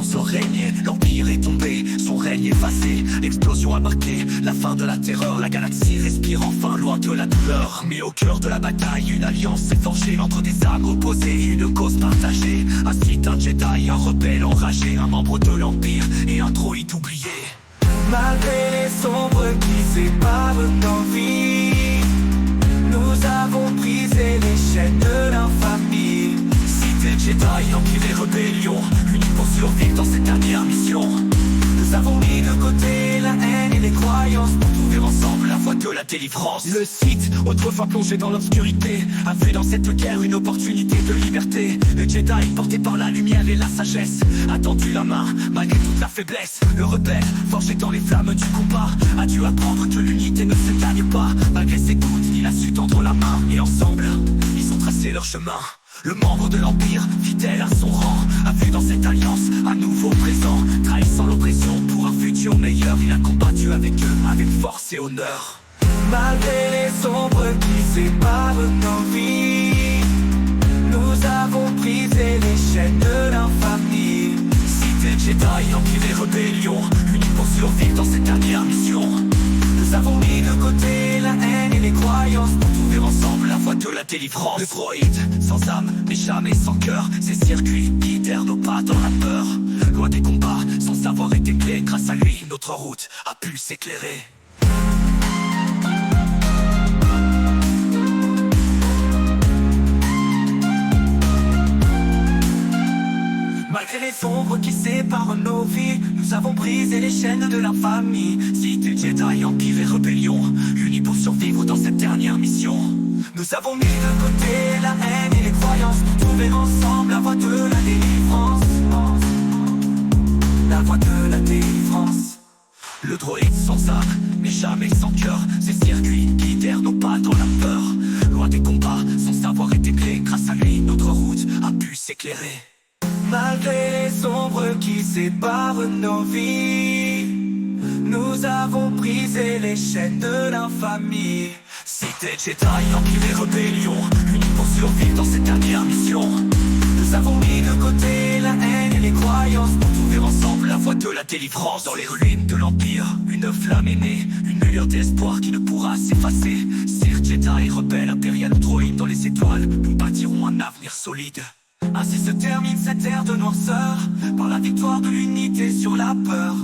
sort régner. L'Empire est tombé, son règne effacé. L'explosion a marqué la fin de la terreur. La galaxie respire enfin loin de la douleur. Mais au cœur de la bataille, une alliance s'est forgée entre des âmes opposées, une cause partagée. Un Sith, un Jedi, un rebelle enragé, un membre de l'Empire et un droïde oublié. Malgré les sombres qui séparent nos vies, nous avons brisé les chaînes de l'infamie. Sith, Jedi, Empire et rébellion, unis pour survivre dans cette dernière mission. Nous avons mis de côté la haine et les croyances pour trouver ensemble la voie de la délivrance. Le Sith, autrefois plongé dans l'obscurité, a vu dans cette guerre une opportunité de liberté. Le Jedi, porté par la lumière et la sagesse, a tendu la main malgré toute la faiblesse. Le rebelle, forgé dans les flammes du combat, a dû apprendre que l'unité ne se gagne pas. Malgré ses doutes, il a su tendre la main, et ensemble, ils ont tracé leur chemin. Le membre de l'Empire, fidèle à son rang, a vu dans cette alliance un nouveau présent. Trahissant l'oppression pour un futur meilleur, il a combattu avec eux, avec force et honneur. Malgré les sombres qui séparent nos vies, nous avons brisé les chaînes de l'infamie. Sith, Jedi, Empire et rébellion, unis pour survivre dans cette dernière mission. Nous avons mis de côté la haine et les croyances pour trouver ensemble la voie de la délivrance. Le droïde, sans âme, mais jamais sans cœur. Ses circuits guidèrent nos pas dans la peur. Loin des combats, sans savoir été clé. Grâce à lui, notre route a pu s'éclairer. Malgré les ombres qui séparent nos vies, nous avons brisé les chaînes de l'infamie. Sith, Jedi, Empire et rébellion, unis pour survivre dans cette dernière mission. Nous avons mis de côté la haine et les croyances pour trouver ensemble la voie de la délivrance. La voie de la délivrance. Le droïde sans âme, mais jamais sans cœur. Ses circuits guidèrent nos pas dans la peur. Loin des combats, sans savoir été clé. Grâce à lui, notre route a pu s'éclairer. Malgré les ombres qui séparent nos vies, nous avons brisé les chaînes de l'infamie. Sith, Jedi, Empire et rébellion, unis pour survivre dans cette dernière mission. Nous avons mis de côté la haine et les croyances pour trouver ensemble la voie de la délivrance. Dans les ruines de l'Empire, une flamme est née, une lueur d'espoir qui ne pourra s'effacer. Sith, Jedi, rebelle, impérial, droïde dans les étoiles, nous bâtirons un avenir solide. Ainsi se termine cette ère de noirceur, par la victoire de l'unité sur la peur.